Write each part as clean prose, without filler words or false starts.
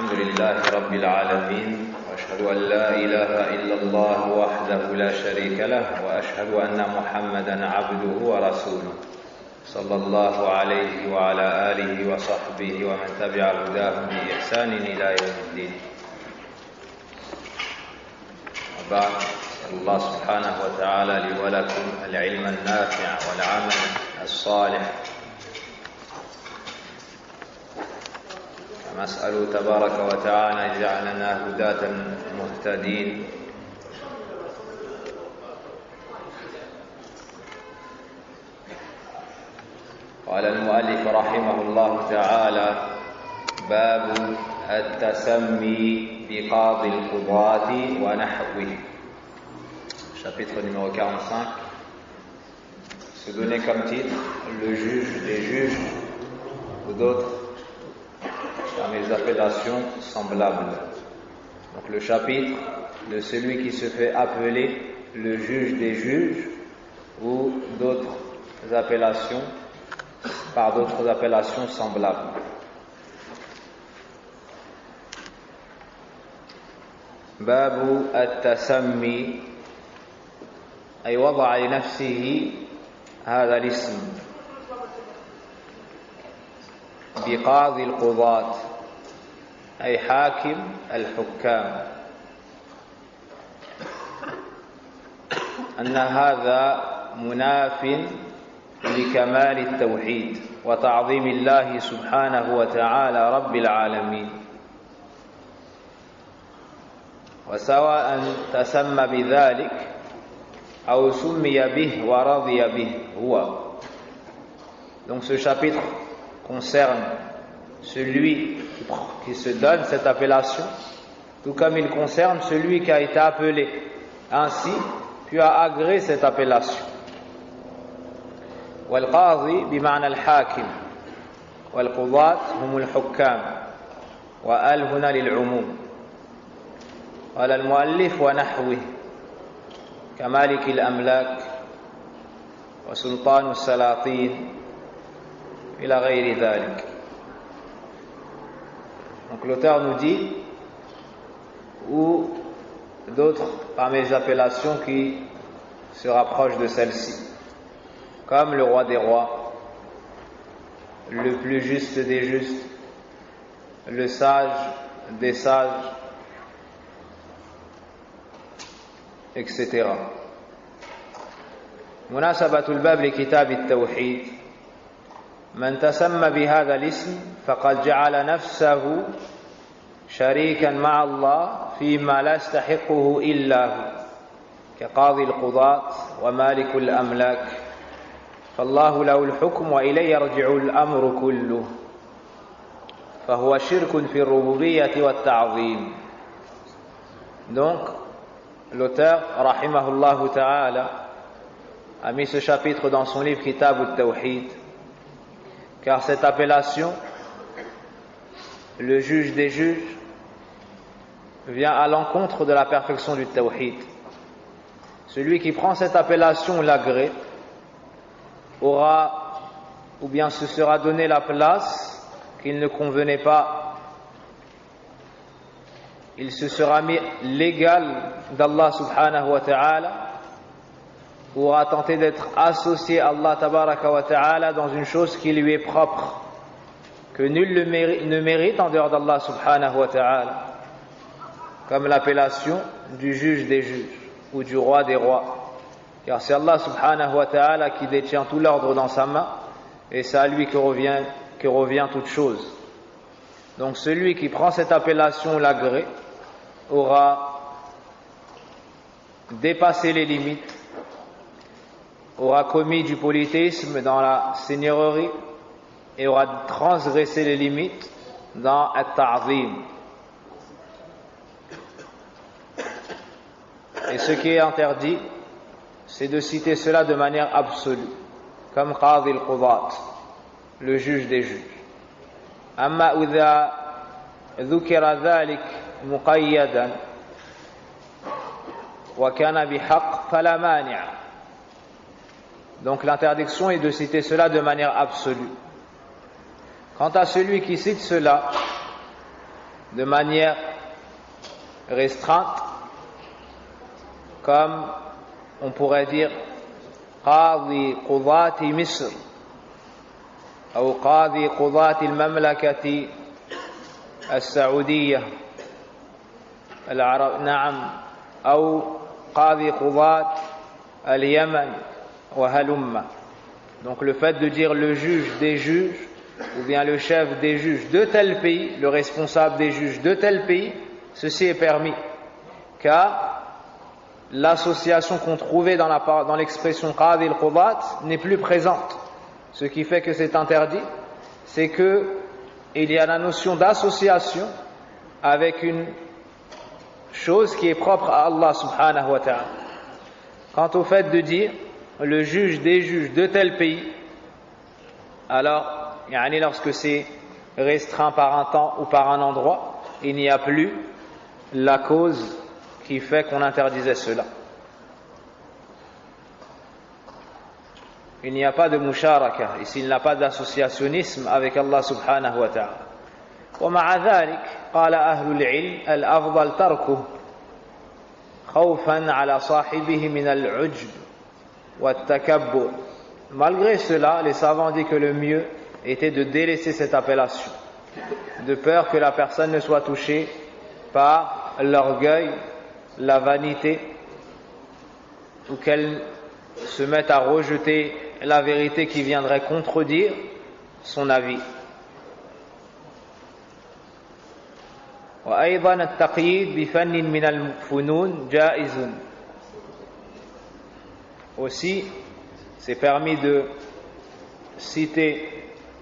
الحمد لله رب العالمين وأشهد أن لا إله إلا الله وحده لا شريك له وأشهد أن محمدا عبده ورسوله صلى الله عليه وعلى آله وصحبه ومن تبع هداهم بإحسان إلى يوم الدين. وبعد، الله سبحانه وتعالى لي ولكم العلم النافع والعمل الصالح. نسأل تبارك وتعالى جعلنا هداة مهتدين. قال المؤلف رحمه الله تعالى: باب التسمي بقاضي القضاة ونحوه. Chapitre numéro 45. Se donner comme titre le juge des juges ou d'autres parmi les appellations semblables. Donc le chapitre de celui qui se fait appeler le juge des juges ou d'autres appellations par d'autres appellations semblables. باب التسمي أي وضع لنفسه هذا الاسم بقاضي القضاة أي حاكم الحكام، أن هذا مناف لكمال التوحيد وتعظيم الله سبحانه وتعالى رب العالمين، وسواء تسمى بذلك أو سمي به ورضي به هو. Donc ce chapitre concerne celui qui se donne cette appellation, tout comme il concerne celui qui a été appelé ainsi puis a agréé cette appellation. والقاضي بمعنى الحاكم والقضاة هم الحكام، وآل هنا للعموم. قال المؤلف ونحوه كمالك الأملاك وسلطان السلاطين إلى غير ذلك. Donc l'auteur nous dit, ou d'autres parmi les appellations qui se rapprochent de celle-ci, comme le roi des rois, le plus juste des justes, le sage des sages, etc. مناسبة الباب لكتاب التوحيد: من تسمى بهذا الاسم فقد جعل نفسه شريكا مع الله فيما لا يستحقه إلا هو، كقاضي القضاة ومالك الأملاك، فالله له الحكم وإليه يرجع الأمر كله، فهو شرك في الربوبية والتعظيم. Donc l'auteur rahimahullah ta'ala a mis ce chapitre dans son livre Kitab al-Tawhid, car cette appellation, le juge des juges, vient à l'encontre de la perfection du Tawhid. Celui qui prend cette appellation l'agrée aura, ou bien se sera donné la place qu'il ne convenait pas. Il se sera mis l'égal d'Allah subhanahu wa ta'ala, ou aura tenté d'être associé à Allah tabaraka wa ta'ala dans une chose qui lui est propre, que nul ne mérite en dehors d'Allah subhanahu wa ta'ala, comme l'appellation du juge des juges ou du roi des rois, car c'est Allah subhanahu wa ta'ala qui détient tout l'ordre dans sa main et c'est à lui que revient toute chose. Donc celui qui prend cette appellation l'agrée aura dépassé les limites, aura commis du polythéisme dans la seigneurie et aura transgressé les limites dans at-ta'zim. Et ce qui est interdit, c'est de citer cela de manière absolue, comme qadi al-qudat, le juge des juges. Amma idha dhukira dhalik muqayyadan wa kana bihaq fala mani'. Donc l'interdiction est de citer cela de manière absolue. Quant à celui qui cite cela de manière restreinte, comme on pourrait dire قاضي قضاة مصر أو قاضي قضاة المملكة السعودية نعم أو قاضي قضاة اليمن وهلم. Donc le fait de dire le juge des juges ou bien le chef des juges de tel pays, le responsable des juges de tel pays, ceci est permis, car l'association qu'on trouvait dans l'expression qadi al-qudat n'est plus présente. Ce qui fait que c'est interdit, c'est que il y a la notion d'association avec une chose qui est propre à Allah subhanahu wa ta'ala. Quant au fait de dire le juge des juges de tel pays, alors lorsque c'est restreint par un temps ou par un endroit, il n'y a plus la cause qui fait qu'on interdisait cela. Il n'y a pas de musharaka, ici il n'y a pas d'associationnisme avec Allah subhanahu wa ta'ala. ومع ذلك قال أهل العلم الأفضل تركه خوفا على صاحبه من العجب والتكبر. Malgré cela, les savants disent que le mieux était de délaisser cette appellation, de peur que la personne ne soit touchée par l'orgueil, la vanité, ou qu'elle se mette à rejeter la vérité qui viendrait contredire son avis. وأيضا التقييد بفن من الفنون جائز. Aussi, c'est permis de citer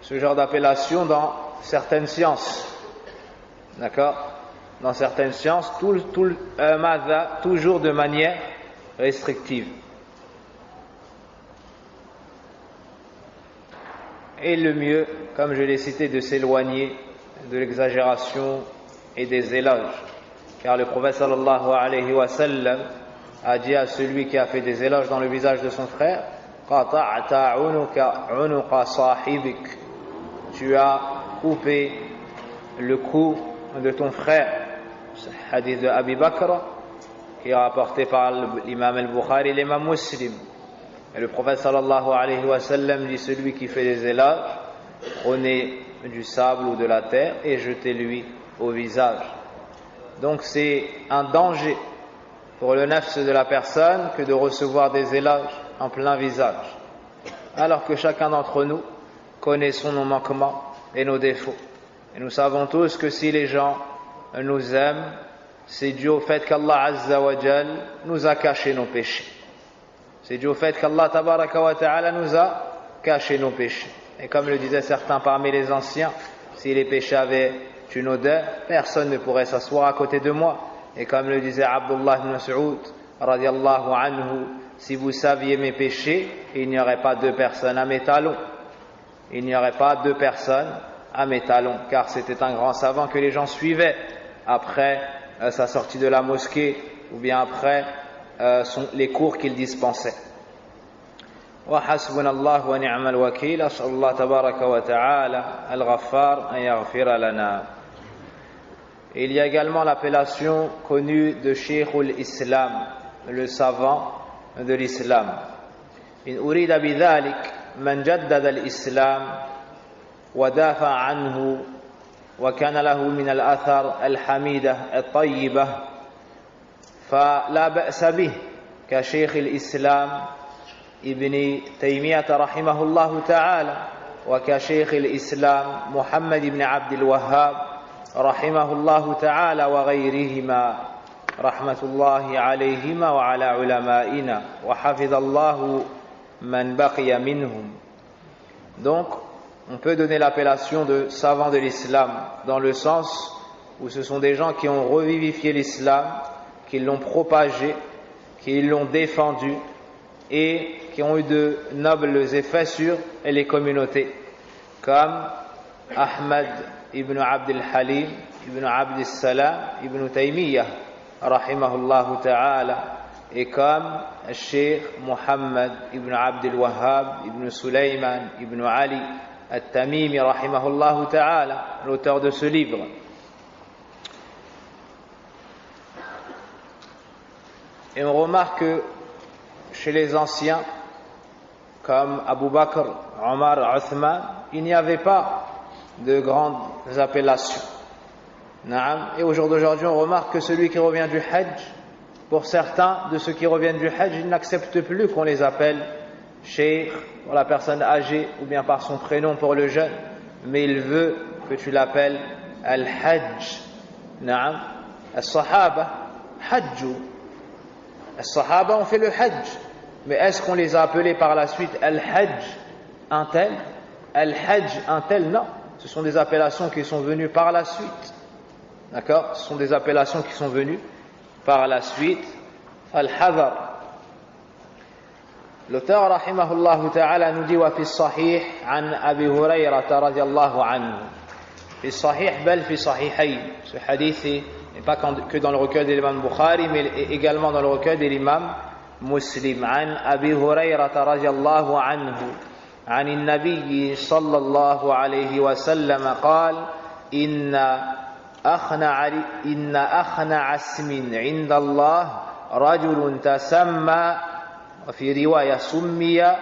ce genre d'appellation dans certaines sciences. D'accord? Dans certaines sciences, toujours de manière restrictive. Et le mieux, comme je l'ai cité, de s'éloigner de l'exagération et des éloges. Car le prophète sallallahu alayhi wa sallam a dit à celui qui a fait des éloges dans le visage de son frère, قَطَعْتَ عُنُقَ صَاحِبِكَ, tu as coupé le cou de ton frère. C'est le hadith de Abi Bakr qui est rapporté par l'imam al-Bukhari et l'imam Muslim. Et le prophète sallallahu alayhi wa sallam dit, celui qui fait des éloges, prenez du sable ou de la terre et jetez-lui au visage. Donc c'est un danger pour le nafs de la personne que de recevoir des éloges en plein visage, alors que chacun d'entre nous connaît nos manquements et nos défauts. Et nous savons tous que si les gens nous aiment, c'est dû au fait qu'Allah Azza wa Jal nous a caché nos péchés. C'est dû au fait qu'Allah Tabaraka wa Ta'ala nous a caché nos péchés. Et comme le disaient certains parmi les anciens, si les péchés avaient une odeur, personne ne pourrait s'asseoir à côté de moi. Et comme le disait Abdullah ibn Mas'ud radiyallahu anhu, si vous saviez mes péchés, il n'y aurait pas deux personnes à mes talons. Il n'y aurait pas deux personnes à mes talons, car c'était un grand savant que les gens suivaient après sa sortie de la mosquée ou bien après les cours qu'il dispensait. وحسبنا الله ونعم الوكيل. أسأل الله تبارك وتعالى الغفار أن يغفر لنا. Il y a également l'appellation connue de Cheikh al-Islam, le savant de l'islam. إن أريد بذلك من جدد الإسلام ودافع عنه وكان له من الأثر الحميدة الطيبة فلا بأس به كشيخ الإسلام ابن تيمية رحمه الله تعالى وكشيخ الإسلام محمد بن عبد الوهاب رحمه الله تعالى وغيرهما رحمة الله عليهما وعلى علمائنا وحفظ الله من بقي منهم. Donc, on peut donner l'appellation de savants de l'islam dans le sens où ce sont des gens qui ont revivifié l'islam, qui l'ont propagé, qui l'ont défendu et qui ont eu de nobles effets sur les communautés, comme Ahmad ibn Abd al-Halim, ibn Abd al-Salam, ibn Taymiyyah, rahimahullah ta'ala, et comme Cheikh Muhammad ibn Abd al-Wahhab, ibn Sulayman, ibn Ali al-Tamimi, rahimahullah ta'ala, l'auteur de ce livre. Et on remarque que chez les anciens, comme Abu Bakr, Omar, Uthman, il n'y avait pas de grandes appellations. Et au jour d'aujourd'hui, on remarque que celui qui revient du Hajj, pour certains de ceux qui reviennent du Hajj, ils n'acceptent plus qu'on les appelle Cheikh pour la personne âgée ou bien par son prénom pour le jeune, mais il veut que tu l'appelles Al-Hajj. As-Sahaba, Hajju. As-Sahaba ont fait le Hajj, mais est-ce qu'on les a appelés par la suite Al-Hajj un tel, Al-Hajj un tel? Non, ce sont des appellations qui sont venues par la suite. D'accord? Ce sont des appellations qui sont venues par la suite. Al-Hadar. L'auteur rahimahullah ta'ala nous dit wa fi sahih an Abi Hurayrah radiyallahu anhu. Fi sahih bal fi sahihayn. Ce hadith n'est pas que dans le recueil de l'imam Bukhari, mais également dans le recueil de l'imam Muslim. An Abi Hurayrah radiyallahu anhu. عن النبي صلى الله عليه وسلم قال إن أخنع اسم عند الله رجل تسمى وفي رواية سمي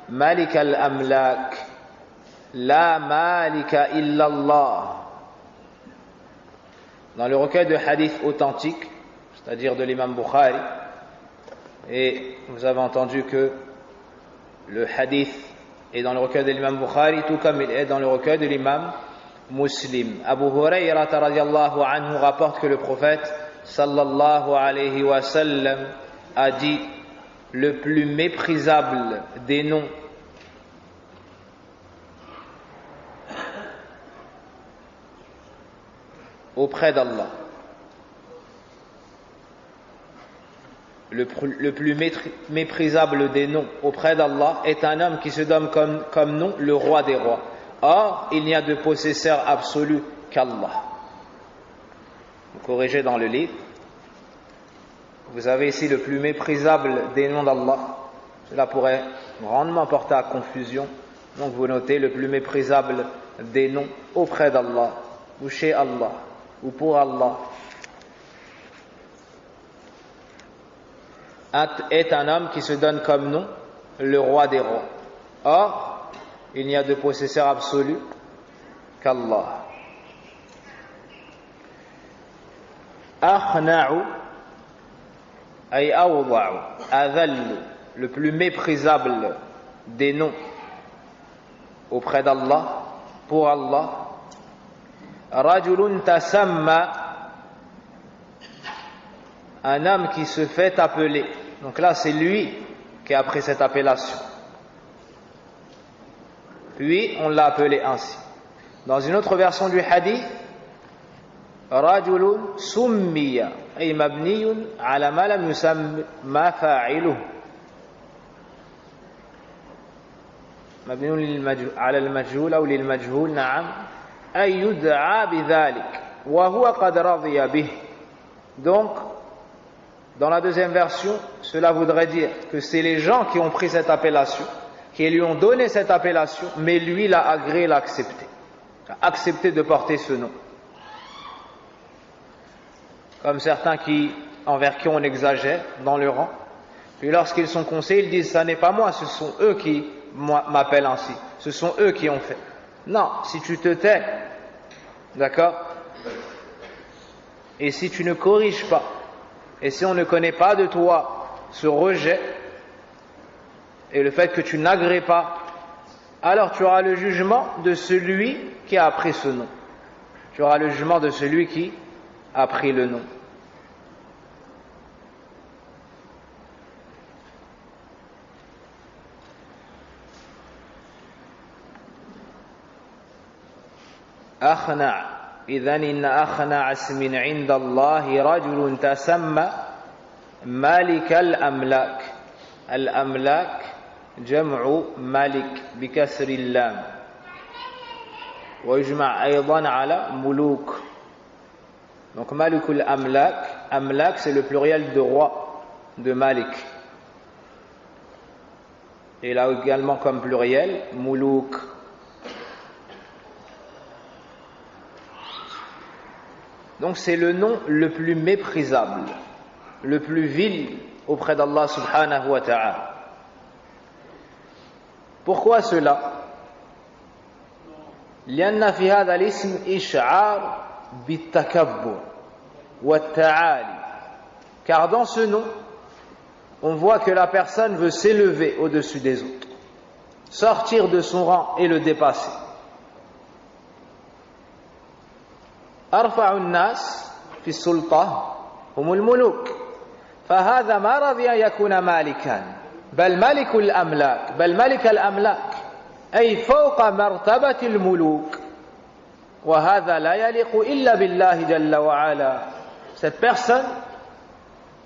ملك الأملاك لا مالك إلا الله. Dans le recueil de hadiths authentiques, c'est-à-dire de l'imam Bukhari, et vous avez entendu que le hadith est dans le recueil de l'imam Bukhari, tout comme il est dans le recueil de l'imam Muslim. Abu Hurayrah radiyallahu anhu rapporte que le prophète sallallahu alayhi wa sallam a dit: le plus méprisable des noms auprès d'Allah, le plus méprisable des noms auprès d'Allah est un homme qui se donne comme nom le roi des rois. Or, il n'y a de possesseur absolu qu'Allah. Vous corrigez dans le livre. Vous avez ici le plus méprisable des noms d'Allah. Cela pourrait grandement porter à confusion. Donc vous notez le plus méprisable des noms auprès d'Allah, ou chez Allah, ou pour Allah, est un homme qui se donne comme nom le roi des rois. Or, il n'y a de possesseur absolu qu'Allah. Akhna'u ay awda'u, adhallu, le plus méprisable des noms auprès d'Allah, pour Allah. Rajulun tasamma, un homme qui se fait appeler. Donc là, c'est lui qui a pris cette appellation. Puis, on l'a appelé ainsi. Dans une autre version du hadith, rajulun summiya ay mabniyun ala ma lam yusamma fa'iluhu. مبني على المجهول أو للمجهول نعم أي يدعى بذلك وهو قد رضي به. Donc dans la deuxième version, cela voudrait dire que c'est les gens qui ont pris cette appellation, qui lui ont donné cette appellation, mais lui l'a agréé, l'a accepté, a accepté de porter ce nom. Comme certains envers qui on exagère dans le rang, puis lorsqu'ils sont conseillés, ils disent: ça n'est pas moi, ce sont eux qui m'appellent ainsi, ce sont eux qui ont fait. Non, si tu te tais, d'accord, et si tu ne corriges pas, et si on ne connaît pas de toi ce rejet et le fait que tu n'agrées pas, alors tu auras le jugement de celui qui a appris ce nom. Tu auras le jugement de celui qui a pris le nom. أخنع إذن إن أخنع اسم عند الله رجل تسمى مالك الأملاك. الأملاك جمع مالك بكسر اللام ويجمع أيضا على ملوك. Donc مالك الأملاك, أملاك c'est le pluriel de roi, de Malik. Et là également comme pluriel ملوك. Donc c'est le nom le plus méprisable. le plus vil auprès d'Allah subhanahu wa ta'ala. Pourquoi cela? لأن في هذا الاسم إشعار بالتكبر والتعالي. Car dans ce nom, on voit que la personne veut s'élever au-dessus des autres, sortir de son rang et le dépasser. أرفع الناس في السلطة هم الملوك فهذا ما رضي أن يكون مالكا بل ملك الأملاك بل ملك الأملاك أي فوق مرتبة الملوك وهذا لا يليق إلا بالله جل وعلا. Cette personne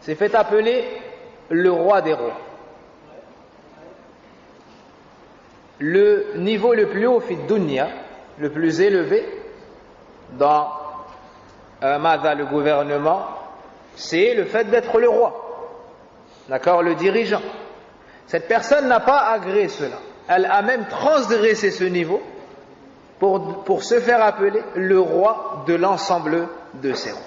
s'est fait appeler le roi des rois. Le niveau le plus haut fi dunya, le plus élevé dans le gouvernement, c'est le fait d'être le roi, d'accord, le dirigeant. Cette personne n'a pas agréé cela, elle a même transgressé ce niveau pour se faire appeler le roi de l'ensemble de ses rois.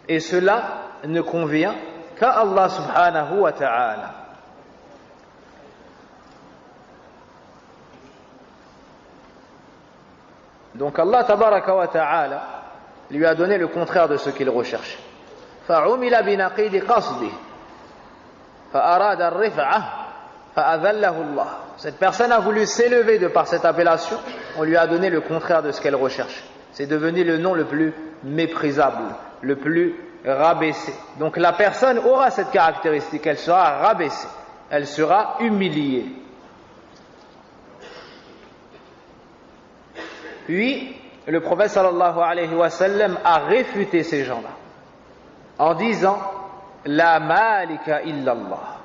Et cela ne convient qu'à Allah subhanahu wa ta'ala. Donc Allah tabaraka wa ta'ala lui a donné le contraire de ce qu'il recherchait. فَعُمِلَ بِنَقِيدِ قَصْدِهِ فَأَرَادَ الرِّفْعَةَ فَأَذَلَّهُ اللَّهُ. Cette personne a voulu s'élever de par cette appellation, on lui a donné le contraire de ce qu'elle recherchait. C'est devenu le nom le plus méprisable, le plus rabaissé. Donc la personne aura cette caractéristique, elle sera rabaissée, elle sera humiliée. Puis, le prophète sallallahu alayhi wa sallam a réfuté ces gens-là en disant La malika illallah.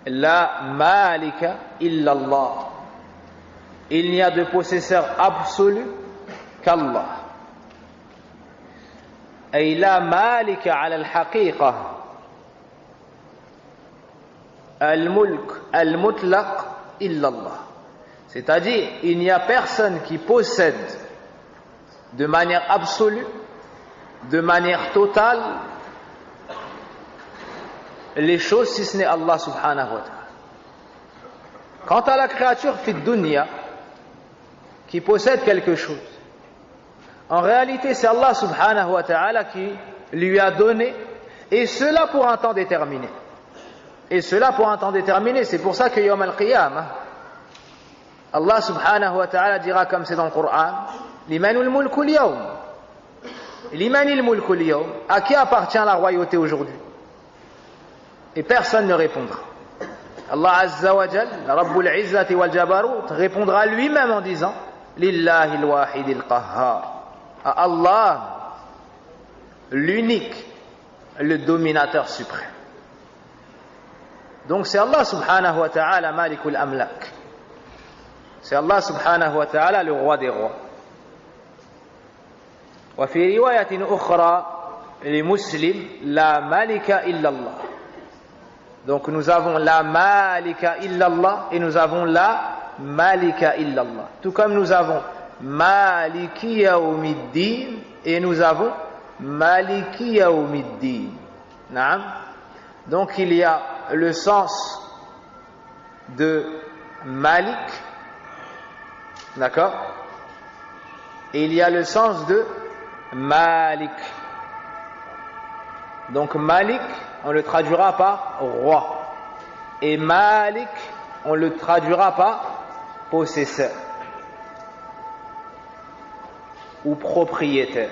La malika illallah. Il n'y a de possesseur absolu qu'Allah. أي لا مالك على الحقيقة الملك المطلق إلا الله. C'est-à-dire, il n'y a personne qui possède de manière absolue, de manière totale, les choses si ce n'est Allah subhanahu wa ta'ala. Quant à la créature fi dunya qui possède quelque chose, en réalité c'est Allah subhanahu wa ta'ala qui lui a donné, et cela pour un temps déterminé. Et cela pour un temps déterminé, c'est pour ça que Yawm al-Qiyamah, Allah subhanahu wa ta'ala dira comme c'est dans le Coran, Limanul mulku al-yawm. Limanil mulku al-yawm. À qui appartient la royauté aujourd'hui? Et personne ne répondra. Allah azza wa jal, Rabbul izzati wal jabarut, répondra lui-même en disant Lillahi al-wahid al-qahhar. À Allah, l'unique, le dominateur suprême. Donc c'est Allah subhanahu wa ta'ala malikul amlak. C'est Allah subhanahu wa ta'ala le roi des rois. وفي رواية أخرى لمسلم لا مالك إلا الله. Donc nous avons la malika illallah et nous avons la malika illallah. Tout comme nous avons maliki yawmiddin et nous avons maliki yawmiddin. Naam. Donc il y a le sens de malik, d'accord, et il y a le sens de malik. Donc malik, on le traduira par roi, et malik, on le traduira par possesseur ou propriétaire.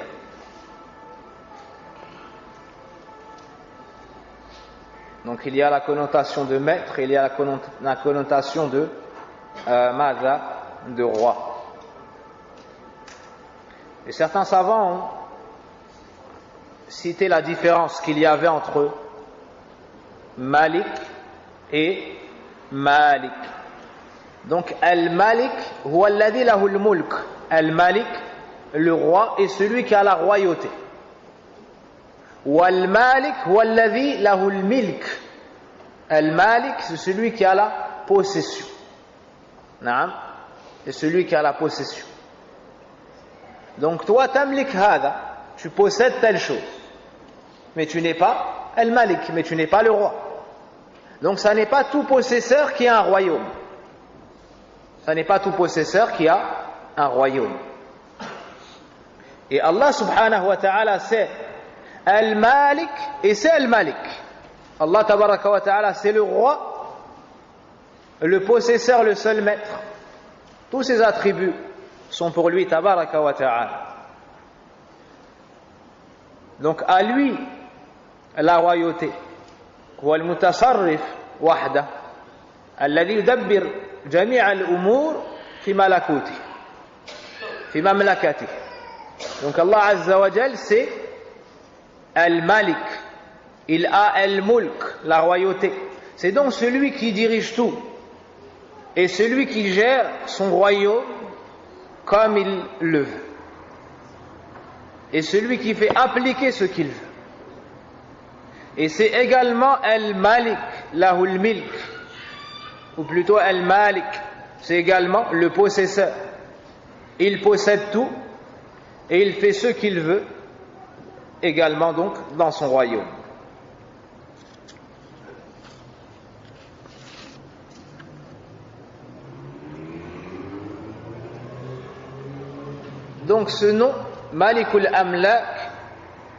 Donc il y a la connotation de maître et il y a la connotation de mada, de roi. Et certains savants ont cité la différence qu'il y avait entre Malik et Malik. Donc Al-Malik huwa alladhi lahu al-mulk. Al-Malik, le roi, est celui qui a la royauté. Wal-Malik huwa alladhi lahu al-milk. Al-Malik, c'est celui qui a la possession. Naam, c'est celui qui a la possession. Donc toi, tamlik hada, tu possèdes telle chose. mais tu n'es pas Al-Malik, mais tu n'es pas le roi. Donc ça n'est pas tout possesseur qui a un royaume. Ça n'est pas tout possesseur qui a un royaume. Et Allah subhanahu wa ta'ala c'est Al-Malik et c'est Al-Malik. Allah tabaraka wa ta'ala c'est le roi, le possesseur, le seul maître. Tous ses attributs sont pour lui tabaraka wa ta'ala. Donc à lui la royauté. هو المتصرف وحده الذي يدبر جميع الأمور في ملكوته في مملكته. Donc Allah Azza wa Jal c'est Al-Malik, il a Al-Mulk, la royauté. C'est donc celui qui dirige tout et celui qui gère son royaume comme il le veut et celui qui fait appliquer ce qu'il veut. Et c'est également Al-Malik, Lahul Milk, ou plutôt Al-Malik, c'est également le possesseur. Il possède tout et il fait ce qu'il veut également donc dans son royaume. Donc ce nom, Malikul Amlak,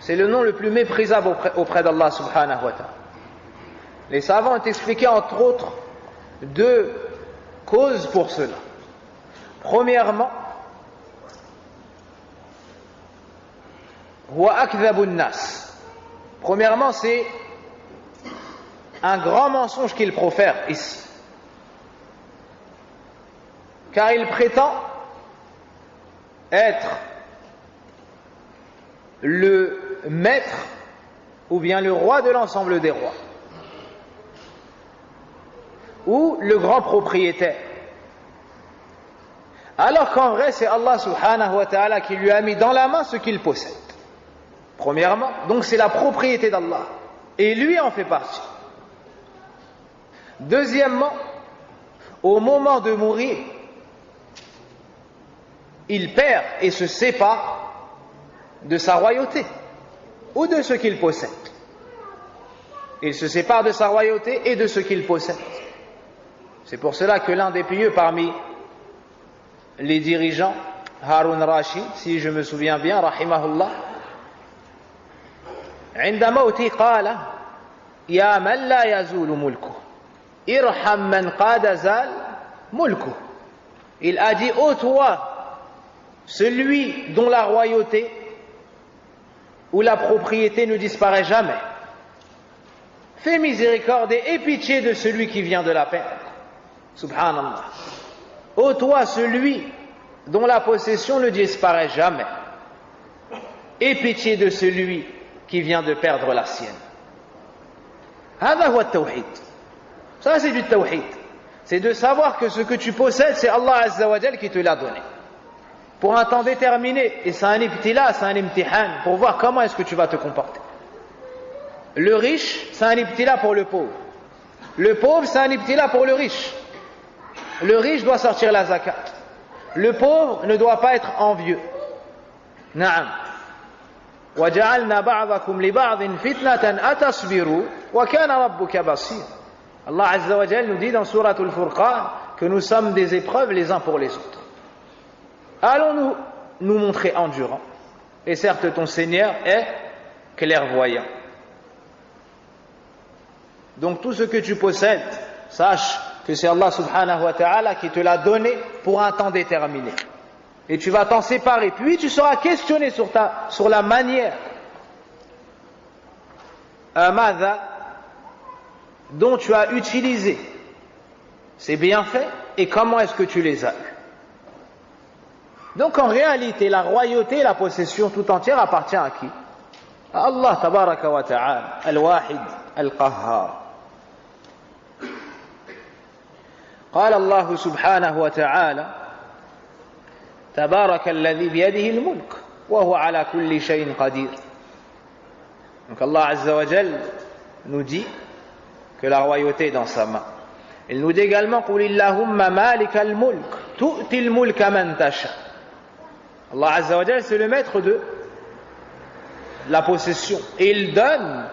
c'est le nom le plus méprisable auprès d'Allah subhanahu wa ta'ala. Les savants ont expliqué entre autres deux causes pour cela. Premièrement, huwa akdhabun nas. Premièrement, c'est un grand mensonge qu'il profère ici. Car il prétend être le maître ou bien le roi de l'ensemble des rois ou le grand propriétaire, alors qu'en vrai c'est Allah subhanahu wa ta'ala qui lui a mis dans la main ce qu'il possède. Premièrement, donc c'est la propriété d'Allah et lui en fait partie. Deuxièmement, au moment de mourir, il perd et se sépare de sa royauté ou de ce qu'il possède. Il se sépare de sa royauté et de ce qu'il possède. C'est pour cela que l'un des pieux parmi les dirigeants, Harun Rashid, si je me souviens bien, rahimahullah, عند موتي قال يا من لا يزول ملكه ارحم من قد زال ملكه. Il a dit: ô toi, celui dont la royauté ou la propriété ne disparaît jamais, fais miséricorde et aie pitié de celui qui vient de la perdre. Subhanallah. Ô toi, celui dont la possession ne disparaît jamais, aie pitié de celui qui vient de perdre la sienne. هذا هو التوحيد. Ça c'est du tawhid. C'est de savoir que ce que tu possèdes, c'est Allah Azza wa Jal qui te l'a donné. Pour un temps déterminé, et c'est un ibtila, c'est un imtihan, pour voir comment est-ce que tu vas te comporter. Le riche, c'est un ibtila pour le pauvre. Le pauvre, c'est un ibtila pour le riche. Le riche doit sortir la zakat. Le pauvre ne doit pas être envieux. Naam. وَجَعَلْنَا بَعْضَكُمْ لِبَعْضٍ فِتْنَةً أَتَصْبِرُوا وَكَانَ رَبُّكَ بَصِيرًا. Allah Azza wa Jal nous dit dans Surat Al-Furqan que nous sommes des épreuves les uns pour les autres. Allons-nous nous montrer endurants? Et certes, ton Seigneur est clairvoyant. Donc tout ce que tu possèdes, sache que c'est Allah subhanahu wa ta'ala qui te l'a donné pour un temps déterminé. Et tu vas t'en séparer. Puis tu seras questionné sur la manière dont tu as utilisé ces bienfaits et comment est-ce que tu les as eus. Donc en réalité, la royauté et la possession tout entière appartient à qui? À Allah tabaraka wa ta'ala, al-wahid, al-qahhar. قال الله سبحانه وتعالى تبارك الذي بيده الملك وهو على كل شيء قدير. Donc Allah Azza wa Jal nous dit que la royauté est dans sa main. Il nous dit également قل اللهم مالك الملك تؤتي الملك من تشاء. Allah Azza wa Jal c'est le maître de la possession. Et il donne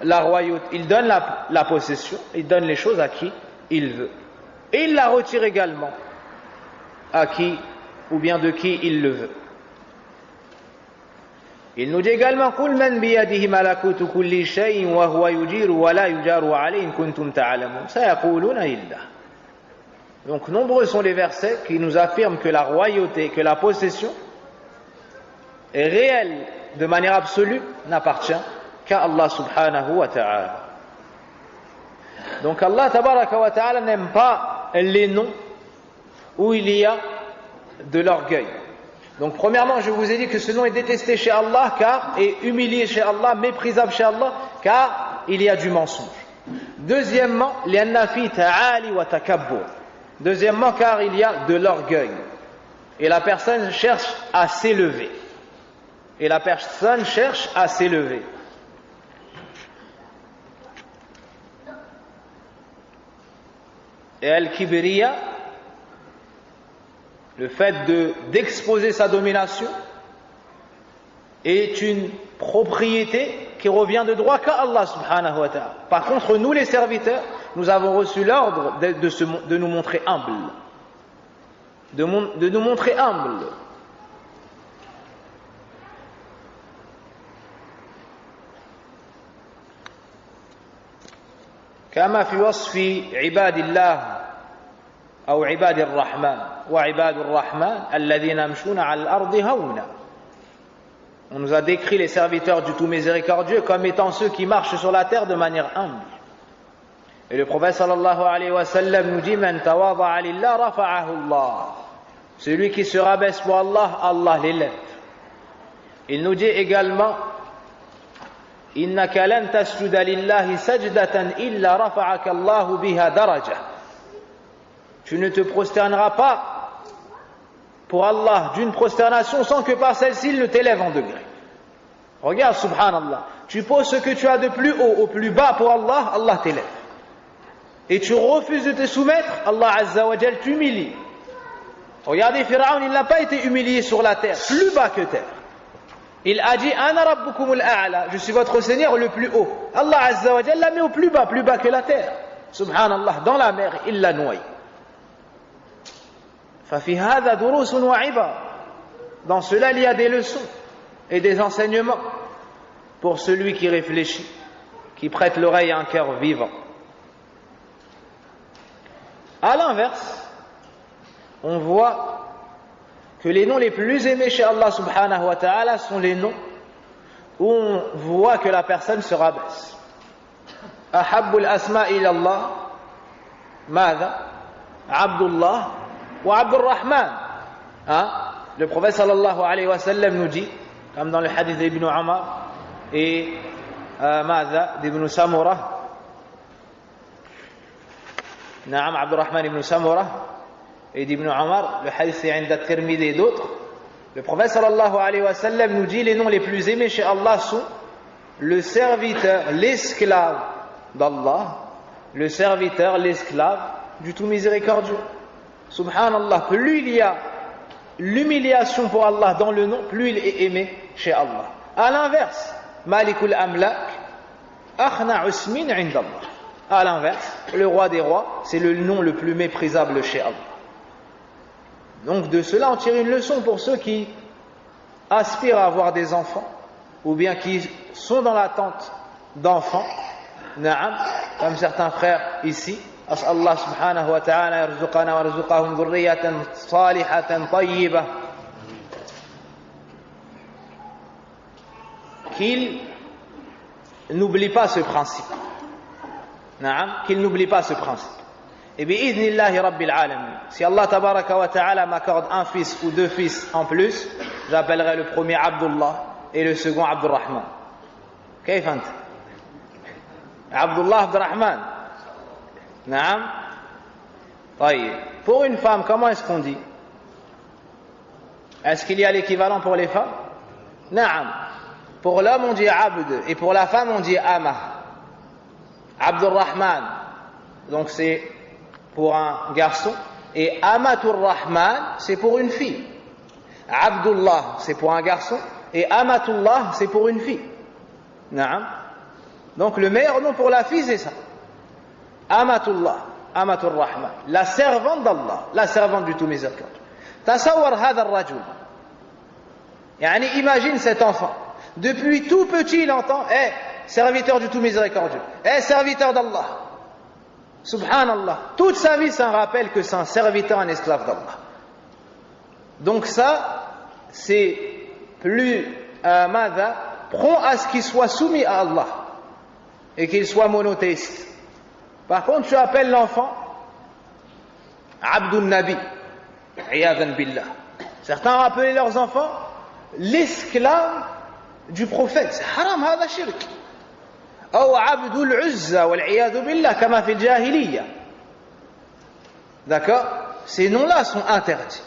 la royauté, il donne la possession, il donne les choses à qui il veut. Et il la retire également à qui ou bien de qui il le veut. Il nous dit également قُلْ مَنْ بِيَدِهِ مَلَكُوتُ كُلِّ شَيْءٍ وَهُوَ يُجِيرُ وَلَا يُجَارُ عَلَيْهِ إِن كُنتُمْ تَعْلَمُونَ سَيَقُولُونَ لِلَّهِ. Donc nombreux sont les versets qui nous affirment que la royauté, que la possession est réelle de manière absolue, n'appartient qu'à Allah subhanahu wa ta'ala. Donc Allah tabaraka wa ta'ala n'aime pas les noms où il y a de l'orgueil. Donc premièrement, je vous ai dit que ce nom est détesté chez Allah et humilié chez Allah, méprisable chez Allah, car il y a du mensonge. Deuxièmement, li'anna fi ta'ali wa takabbur. Deuxièmement, car il y a de l'orgueil. Et la personne cherche à s'élever. Et la personne cherche à s'élever. Et al-kibriya, le fait d'exposer sa domination, est une propriété qui revient de droit qu'à Allah subhanahu wa ta'ala. Par contre, nous les serviteurs, nous avons reçu l'ordre de nous montrer humbles. De nous montrer humbles. كما في وصف عباد الله أو عباد الرحمن وعباد الرحمن الذين يمشون على الأرض هونا. On nous a décrit les serviteurs du tout miséricordieux comme étant ceux qui marchent sur la terre de manière humble. Et le prophète sallallahu alayhi wa sallam nous dit Man tawada'a lillah rafa'ahu Allah. Celui qui se rabaisse pour Allah, Allah l'élève. Il nous dit également إنك لن تسجد لله سجدة إلا رفعك الله بها درجة. Tu ne te prosterneras pas pour Allah d'une prosternation sans que par celle-ci il ne t'élève en degré. Regarde, subhanallah, tu poses ce que tu as de plus haut au plus bas pour Allah, Allah t'élève. Et tu refuses de te soumettre, Allah Azza wa Jal t'humilie. Regardez, Pharaon, il n'a pas été humilié sur la terre, plus bas que terre. Il a dit Ana rabbukumul a'la, je suis votre Seigneur le plus haut. Allah Azza wa Jalla l'a mis au plus bas que la terre. Subhanallah, dans la mer, il l'a noyé. Fafi hadha durusun wa ibar. Dans cela, il y a des leçons et des enseignements pour celui qui réfléchit, qui prête l'oreille à un cœur vivant. À l'inverse, on voit que les noms les plus aimés chez Allah subhanahu wa ta'ala sont les noms où on voit que la personne se rabaisse. Ahabbul asma ila Allah, Mada, Abdullah wa Abdurrahman. Le prophète sallallahu alayhi wa sallam nous dit, comme dans le hadith d'Ibn Umar et Mada d'Ibn Samura, Naam Abdurrahman ibn Samura et d'Ibn Umar, le hadith c'est Inda Tirmidhi et d'autres. Le prophète sallallahu alayhi wa sallam nous dit les noms les plus aimés chez Allah sont le serviteur, l'esclave d'Allah, le serviteur, l'esclave du tout miséricordieux. Subhanallah, plus il y a l'humiliation pour Allah dans le nom, plus il est aimé chez Allah. À l'inverse, Malikul Amlak, Akhna Usmin Indallah. À l'inverse, le roi des rois, c'est le nom le plus méprisable chez Allah. Donc de cela, on tire une leçon pour ceux qui aspirent à avoir des enfants, ou bien qui sont dans l'attente d'enfants, comme certains frères ici. Allah subhanahu wa ta'ala yarzuqana wa yarzuqahum dhurriyatan salihatan tayyibah. Qu'ils n'oublient pas ce principe. Qu'ils n'oublient pas ce principe. Et bi'idhnillahi rabbil alamin. Si Allah tabaraka wa ta'ala m'accorde un fils ou deux fils en plus, j'appellerai le premier Abdullah et le second Abdurrahman. كيف أنت؟ Abdullah Abdurrahman. Naam. طيب. Pour une femme, comment est-ce qu'on dit? Est-ce qu'il y a l'équivalent pour les femmes? Naam. Pour l'homme on dit Abd et pour la femme on dit Ama. Abdurrahman, donc c'est pour un garçon, et Amatur Rahman, c'est pour une fille. Abdullah, c'est pour un garçon, et Amatullah, c'est pour une fille. Naam. Donc le meilleur nom pour la fille, c'est ça. Amatullah, Amatur Rahman, la servante d'Allah, la servante du tout miséricordieux. Tasawwar hadha ar-rajul. Yani imagine cet enfant. Depuis tout petit, il entend serviteur du tout miséricordieux, serviteur d'Allah. Subhanallah. Toute sa vie, ça rappelle que c'est un serviteur, un esclave d'Allah. Donc ça, c'est plus prend à ce qu'il soit soumis à Allah et qu'il soit monothéiste. Par contre, tu appelles l'enfant Abdul Nabi, Iyadan Billah. Certains appellent leurs enfants l'esclave du prophète. C'est haram, hada shirk. Ou Abdul Uzza, wal Iyadu Billah, kama fil Jahiliya. D'accord? Ces noms-là sont interdits.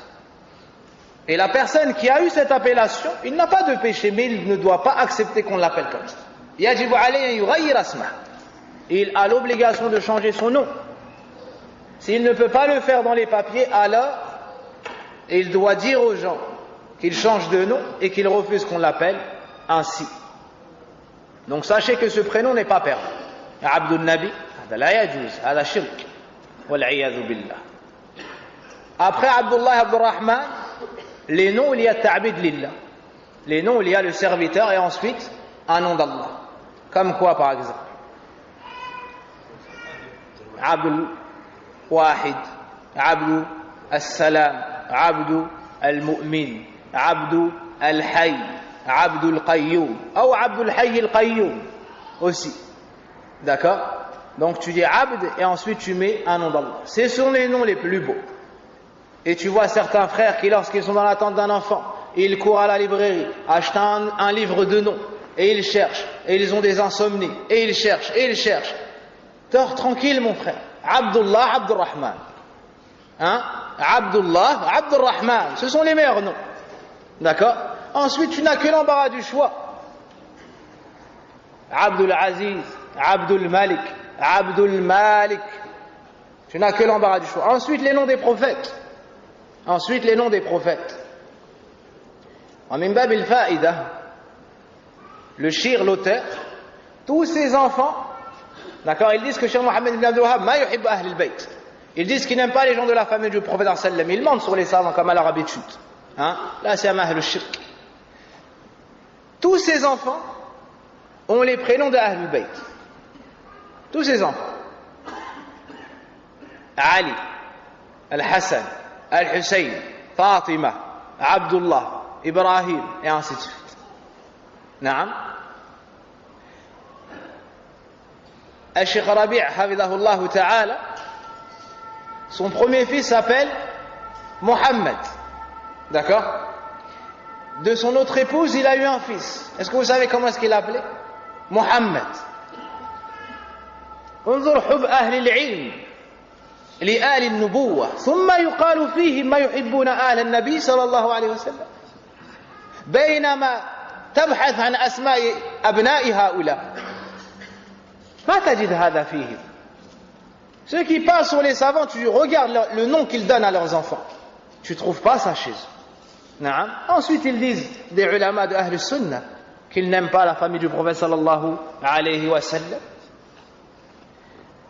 Et la personne qui a eu cette appellation, il n'a pas de péché, mais il ne doit pas accepter qu'on l'appelle comme ça. Yajibu alayhi an yughayyir asmah. Il a l'obligation de changer son nom. S'il ne peut pas le faire dans les papiers, alors il doit dire aux gens qu'il change de nom et qu'il refuse qu'on l'appelle ainsi. Donc sachez que ce prénom n'est pas permis. Abdul Nabi, hada la yajuz, hada shirk, wal iyadu billah. Après Abdullah, Abdul Rahman, les noms où il y a ta'bid lillah, les noms où il y a le serviteur et ensuite un nom d'Allah. Comme quoi par exemple? Abdul Wahid, Abdul As-Salam, Abdul Al-Mu'min, Abdul Al-Hayy, Abdul Qayyum, ou Abdul Hayy Al-Qayyum aussi. D'accord? Donc tu dis Abd et ensuite tu mets un nom d'Allah. Ce sont les noms les plus beaux. Et tu vois certains frères qui, lorsqu'ils sont dans l'attente d'un enfant, ils courent à la librairie, achètent un livre de noms, et ils cherchent, et ils ont des insomnies, et ils cherchent, et ils cherchent. Dors tranquille mon frère. Abdullah, Abdurrahman. Hein? Abdullah, Abdurrahman. Ce sont les meilleurs noms. D'accord? Ensuite, tu n'as que l'embarras du choix. Abdul Aziz, Abdul Malik, Abdul Malik. Tu n'as que l'embarras du choix. Ensuite, les noms des prophètes. Ensuite, les noms des prophètes. En min bab al-fa'ida, le shir, l'auteur, tous ses enfants, d'accord, ils disent que Cheikh Mohammed ibn Abdul Wahhab ma yuhibbu ahl al-bayt. Ils disent qu'ils n'aiment pas les gens de la famille du prophète sallallahu alayhi wa sallam. Ils mentent sur les savants comme à l'Arabie de chute. Hein? Là, c'est un ahl al-shirk. Tous ces enfants ont les prénoms de ahl al-bayt. Tous ces enfants. Ali, Al-Hassan, Al-Hussein, Fatima, Abdullah, Ibrahim, et ainsi de suite. Naam. Al-Sheikh Rabi' hafidhahullah ta'ala, son premier fils s'appelle Mohammed. D'accord? De son autre épouse, il a eu un fils. Est-ce que vous savez comment est-ce qu'il l'appelait? Mohammed. انظر حب أهل العلم لآل النبوة ثم يقال فيهم ما يحبون آل النبي صلى الله عليه وسلم بينما تبحث عن أسماء أبناء هؤلاء ما تجد هذا فيهم. Ceux qui parlent sur les savants, tu regardes le nom qu'ils donnent à leurs enfants, tu ne trouves pas ça chez eux. Naam. Ensuite ils disent des ulama de Ahl Sunnah qu'ils n'aiment pas la famille du prophète sallallahu alayhi wa sallam.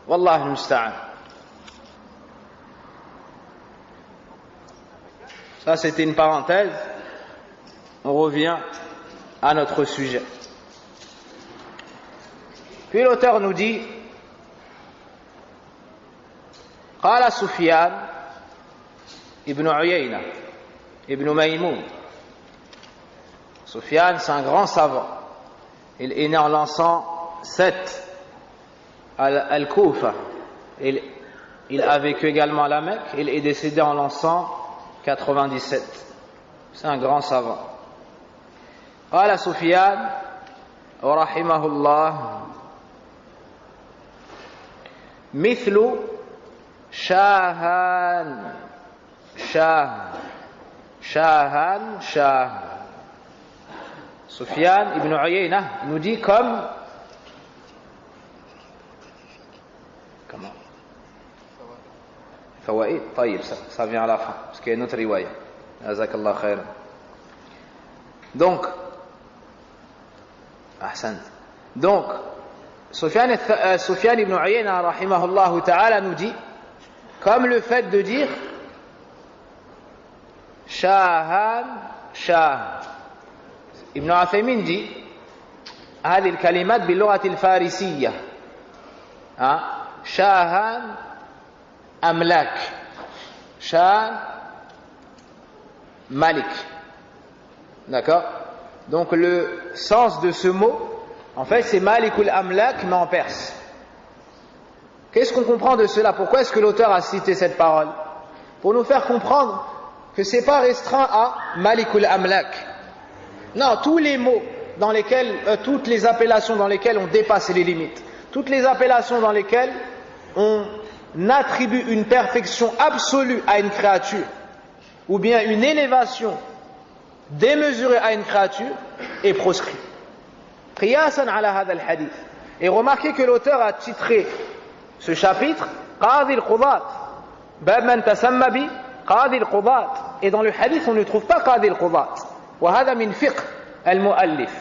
Wallah al-musta'an. Ça c'était une parenthèse. On revient à notre sujet. Puis l'auteur nous dit قال سفيان ابن عيينة ابن ميمون. Sufyan, c'est un grand savant. Il est né en l'an 107 à Al-Koufa. Il a vécu également à la Mecque. Il est décédé en l'an 197. C'est un grand savant. قال سفيان ورحمه الله مثل شاهان Sufyan ibn Uyayna nous dit comment Fawaid, طيب, ça vient à la fin parce qu'il y a une autre riwaya. Jazakallah khairan. Donc ahsant. Donc, Sufyan ibn Uyayna rahimahullah ta'ala nous dit, comme le fait de dire Shahan, Shah. Ibn Uthaymin dit هذه الكلمات باللغة الفارسية شاهان أملاك شاه Malik. D'accord? Donc le sens de ce mot, en fait, c'est Malikul Amlak, mais en perse. Qu'est-ce qu'on comprend de cela? Pourquoi est-ce que l'auteur a cité cette parole? Pour nous faire comprendre que ce n'est pas restreint à Malikul Amlak. Non, tous les mots dans lesquels, toutes les appellations dans lesquelles on dépasse les limites, toutes les appellations dans lesquelles on attribue une perfection absolue à une créature, ou bien une élévation démesurée à une créature, est proscrit. Qiyasan ala hadha al-hadith. Et remarquez que l'auteur a titré ce chapitre Qadi al-Qudat, Bab man tasamma bi Qadi al-Qudat. Et dans le hadith, on ne trouve pas Qadi al-Qudat. Wa hadha min fiqh al-muallif.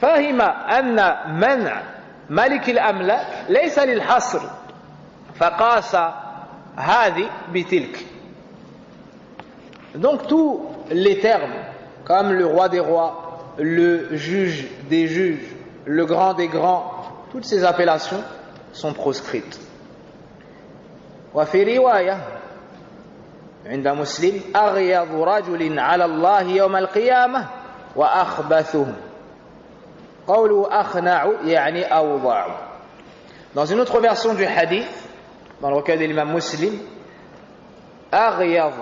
Fahima anna man' Malik al-Amlak laysa lil-hasr. Faqasa hadi bitilk. Donc tous les termes, comme le roi des rois, le juge des juges, le grand des grands, toutes ces appellations sont proscrites. وفي رواية عند مسلم أغيظ رجل على الله يوم القيامة وأخبثه قوله أخنع يعني أوضع. Dans une autre version du hadith, dans le recueil de l'imam Muslim, أغيظ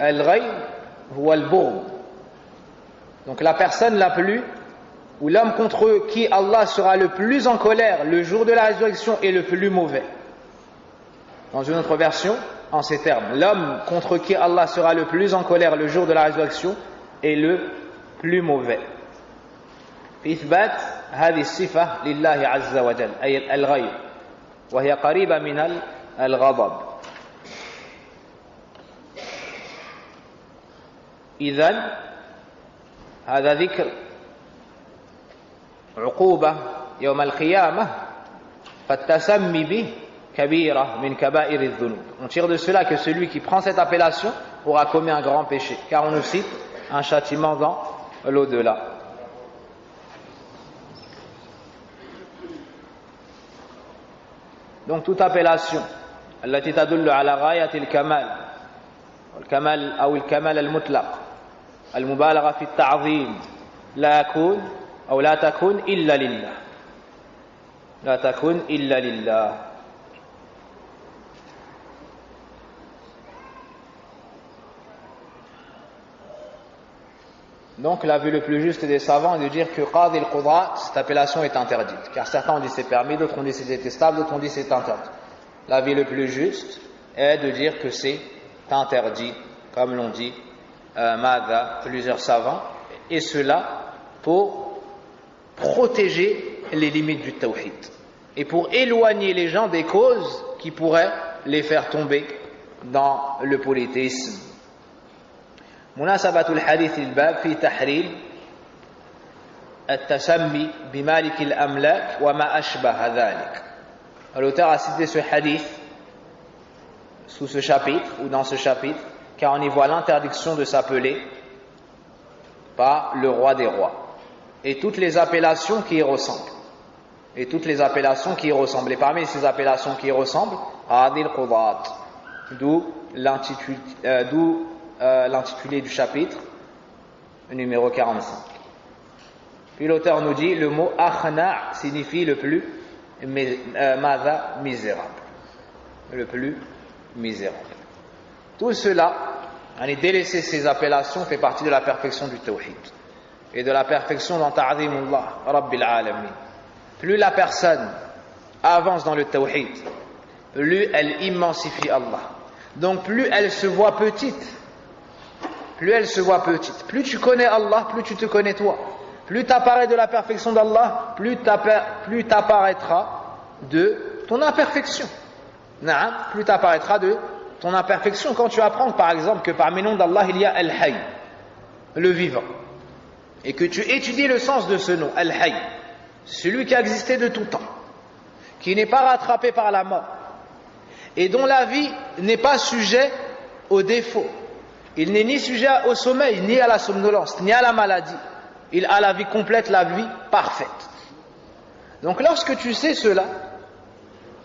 Al-Ghayb huwa al-Bughd. Donc la personne la plus, ou l'homme contre qui Allah sera le plus en colère le jour de la résurrection est le plus mauvais. Dans une autre version, en ces termes, l'homme contre qui Allah sera le plus en colère le jour de la résurrection est le plus mauvais. إثبات هذه الصفة لله عز وجل أي الغيب وهي قريبة من الغضب. إذن هذا ذكر عقوبة يوم القيامة فالتسمي به كبيرة من كبائر الذنوب. On tire de cela que celui qui prend cette appellation aura commis un grand péché, car on nous cite un châtiment dans l'au-delà. Donc toute appellation التي تدل على غاية الكمال والكمال أو الكمال المطلق المبالغة في التعظيم لا يكون أو لا تكون إلا لله لا تكون إلا لله. Donc l'avis le plus juste des savants est de dire que Qadi al-Qudat, cette appellation est interdite, car certains ont dit c'est permis, d'autres ont dit c'est détestable, d'autres ont dit c'est interdit. L'avis le plus juste est de dire que c'est interdit, comme l'ont dit plusieurs savants, et cela pour protéger les limites du tawhid et pour éloigner les gens des causes qui pourraient les faire tomber dans le polythéisme. مناسبة الحديث الباب في تحريم التسمي بمالك الأملاك وما أشبه ذلك. L'auteur a cité ce hadith sous ce chapitre ou dans ce chapitre car on y voit l'interdiction de s'appeler par le roi des rois et toutes les appellations qui y ressemblent et parmi ces appellations qui y ressemblent Adil Qudat, d'où l'intitulé du chapitre numéro 45. Puis l'auteur nous dit le mot akhna signifie le plus misérable, le plus misérable. Tout cela, délaisser ces appellations fait partie de la perfection du tawhid et de la perfection dans ta'zimullah rabbil alamin. Plus la personne avance dans le tawhid, plus elle immensifie Allah. Donc plus elle se voit petite, plus tu connais Allah, plus tu te connais toi. Plus tu apparais de la perfection d'Allah, plus tu apparaîtras de ton imperfection. Plus tu apparaîtras de ton imperfection. Quand tu apprends par exemple que parmi les noms d'Allah il y a Al-Hayy, le vivant, et que tu étudies le sens de ce nom, Al-Hayy, celui qui a existé de tout temps, qui n'est pas rattrapé par la mort, et dont la vie n'est pas sujet aux défauts. Il n'est ni sujet au sommeil, ni à la somnolence, ni à la maladie. Il a la vie complète, la vie parfaite. Donc lorsque tu sais cela,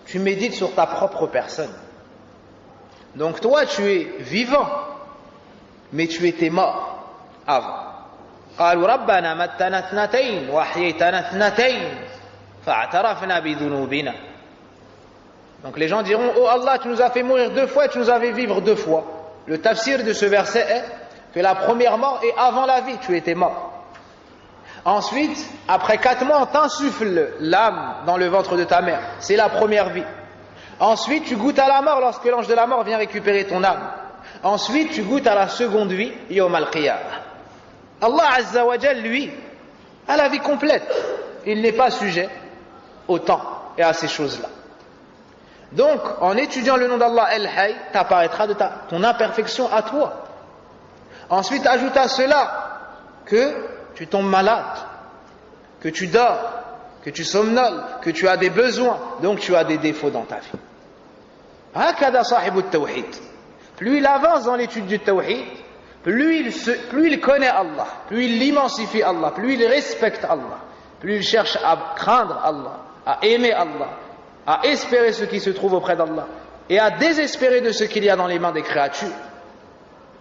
tu médites sur ta propre personne. Donc toi, tu es vivant, mais tu étais mort avant. قالوا ربنا متنا اثنتين وأحييتنا اثنتين فاعترفنا بذنوبنا. Donc les gens diront: oh Allah, tu nous as fait mourir 2 fois et tu nous as fait vivre 2 fois. Le tafsir de ce verset est que la première mort est avant la vie, tu étais mort. Ensuite, après 4 mois, on t'insuffle l'âme dans le ventre de ta mère. C'est la première vie. Ensuite, tu goûtes à la mort lorsque l'ange de la mort vient récupérer ton âme. Ensuite, tu goûtes à la seconde vie, Yawm al-Qiyamah. Allah Azza wa Jal, lui, a la vie complète. Il n'est pas sujet au temps et à ces choses-là. Donc, en étudiant le nom d'Allah El-Hayy, t'apparaîtra de ton imperfection à toi. Ensuite, ajoute à cela que tu tombes malade, que tu dors, que tu somnoles, que tu as des besoins, donc tu as des défauts dans ta vie. Hakada sahibu tawhid. Plus il avance dans l'étude du tawhid, plus il connaît Allah, plus il immensifie Allah, plus il respecte Allah, plus il cherche à craindre Allah, à aimer Allah, à espérer ce qui se trouve auprès d'Allah et à désespérer de ce qu'il y a dans les mains des créatures,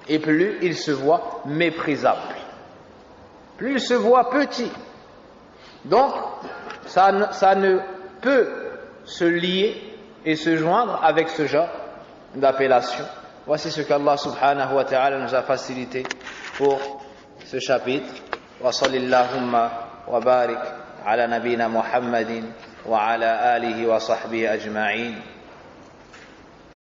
et plus il se voit méprisable, plus il se voit petit. Donc ça ne peut se lier et se joindre avec ce genre d'appellation. Voici ce qu'Allah subhanahu wa ta'ala nous a facilité pour ce chapitre. Wa sallillahumma wa barik ala nabina Muhammadin wa ala alihi wa sahbihi ajma'in.